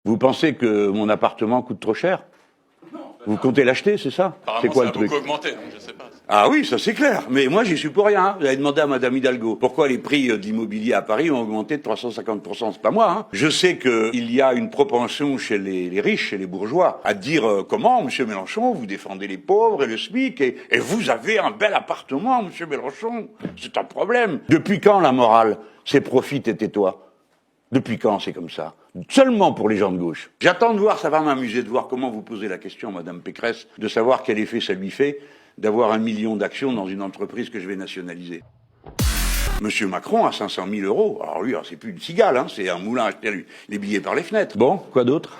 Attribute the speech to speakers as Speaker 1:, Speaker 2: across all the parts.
Speaker 1: Vous pensez que mon appartement coûte trop cher? Vous comptez l'acheter, c'est ça? C'est quoi le truc?
Speaker 2: Ça a beaucoup augmenté, donc je sais pas.
Speaker 1: Ah oui, ça c'est clair. Mais moi, j'y suis pour rien. Vous avez demandé à Madame Hidalgo pourquoi les prix de l'immobilier à Paris ont augmenté de 350%. C'est pas moi. Hein. Je sais qu'il y a une propension chez les riches, chez les bourgeois, à dire comment, Monsieur Mélenchon, vous défendez les pauvres et le SMIC et vous avez un bel appartement, Monsieur Mélenchon. C'est un problème. Depuis quand la morale, c'est profite et tais-toi? Depuis quand c'est comme ça? Seulement pour les gens de gauche. J'attends de voir, ça va m'amuser de voir comment vous posez la question, Madame Pécresse, de savoir quel effet ça lui fait d'avoir 1 million d'actions dans une entreprise que je vais nationaliser. Monsieur Macron a 500 000 euros. Alors lui, c'est plus une cigale, hein, c'est un moulin à acheter les billets par les fenêtres. Bon, quoi d'autre?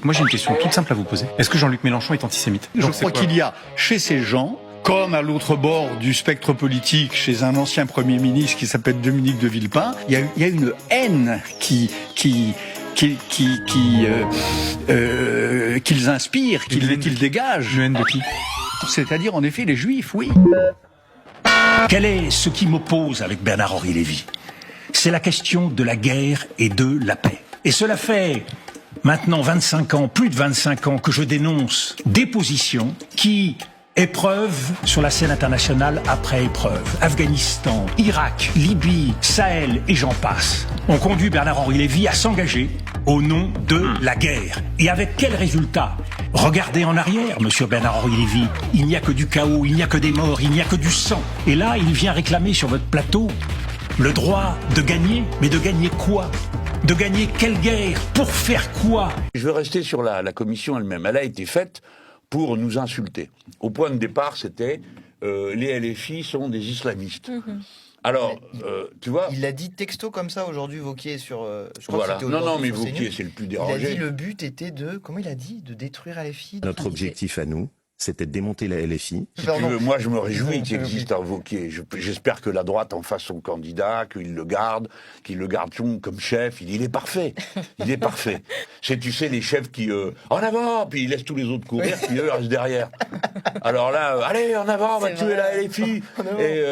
Speaker 3: Moi j'ai une question toute simple à vous poser. Est-ce que Jean-Luc Mélenchon est antisémite?
Speaker 4: Je crois qu'il y a chez ces gens, comme à l'autre bord du spectre politique, chez un ancien Premier ministre qui s'appelle Dominique de Villepin, il y a une haine qu'ils inspirent, qu'ils dégagent.
Speaker 3: Une haine de qui?
Speaker 4: C'est-à-dire, en effet, les Juifs, oui. Quel est ce qui m'oppose avec Bernard-Henri Lévy? C'est la question de la guerre et de la paix. Et cela fait maintenant 25 ans, plus de 25 ans, que je dénonce des positions qui... épreuve sur la scène internationale après épreuve. Afghanistan, Irak, Libye, Sahel et j'en passe. On conduit Bernard-Henri Lévy à s'engager au nom de la guerre. Et avec quel résultat? Regardez en arrière, monsieur Bernard-Henri Lévy. Il n'y a que du chaos, il n'y a que des morts, il n'y a que du sang. Et là, il vient réclamer sur votre plateau le droit de gagner. Mais de gagner quoi? De gagner quelle guerre? Pour faire quoi?
Speaker 1: Je veux rester sur la commission elle-même. Elle a été faite pour nous insulter. Au point de départ, c'était les LFI sont des islamistes. Alors, tu vois...
Speaker 5: Il l'a dit texto comme ça aujourd'hui, Wauquiez, sur... je crois
Speaker 1: Voilà.
Speaker 5: que c'était
Speaker 1: Non, mais
Speaker 5: sur
Speaker 1: Wauquiez,
Speaker 5: CNews.
Speaker 1: c'est le plus
Speaker 5: Il a
Speaker 1: dérangé.
Speaker 5: dit le but était de... Comment il a dit? De détruire LFI.
Speaker 6: Notre objectif à nous, c'était de démonter la LFI.
Speaker 1: Si tu veux, moi, je me réjouis qu'il existe un Wauquiez. J'espère que la droite en fasse son candidat, qu'il le garde comme chef. Il est parfait. Il est parfait. C'est, tu sais, les chefs qui... en avant, puis ils laissent tous les autres courir, puis eux restent derrière. Alors là, allez, en avant, on va tuer la LFI. Et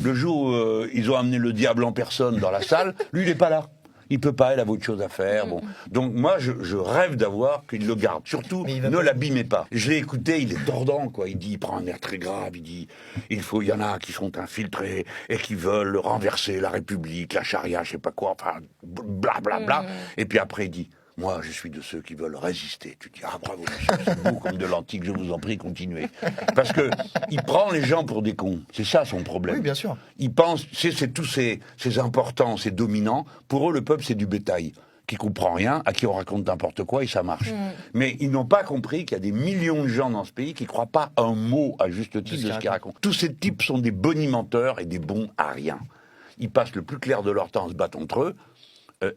Speaker 1: le jour où ils ont amené le diable en personne dans la salle, lui, il n'est pas là. Il peut pas, il a autre chose à faire. Bon. Donc moi, je rêve d'avoir qu'il le garde. Surtout, ne l'abîmez pas. Je l'ai écouté, il est tordant, quoi. Il prend un air très grave, il dit, il y en a qui sont infiltrés et qui veulent renverser la République, la charia, je sais pas quoi, enfin, blablabla. Et puis après, il dit, moi, je suis de ceux qui veulent résister. Tu dis, ah bravo, monsieur, c'est beau comme de l'antique, je vous en prie, continuez. Parce que il prend les gens pour des cons. C'est ça son problème.
Speaker 5: Oui, bien sûr.
Speaker 1: Il pense, c'est tous ces importants, ces dominants. Pour eux, le peuple, c'est du bétail qui comprend rien, à qui on raconte n'importe quoi et ça marche. Mais ils n'ont pas compris qu'il y a des millions de gens dans ce pays qui ne croient pas un mot à juste titre de ce qu'ils racontent. Tous ces types sont des bonimenteurs et des bons à rien. Ils passent le plus clair de leur temps à se battre entre eux.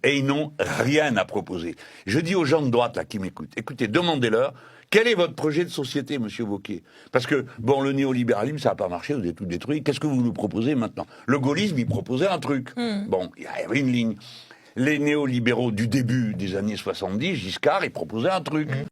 Speaker 1: Et ils n'ont rien à proposer. Je dis aux gens de droite là qui m'écoutent, écoutez, demandez-leur, quel est votre projet de société, monsieur Wauquiez? Parce que, bon, le néolibéralisme, ça n'a pas marché, vous avez tout détruit, qu'est-ce que vous nous proposez maintenant? Le gaullisme, il proposait un truc. Bon, il y avait une ligne. Les néolibéraux du début des années 70, Giscard, ils proposaient un truc.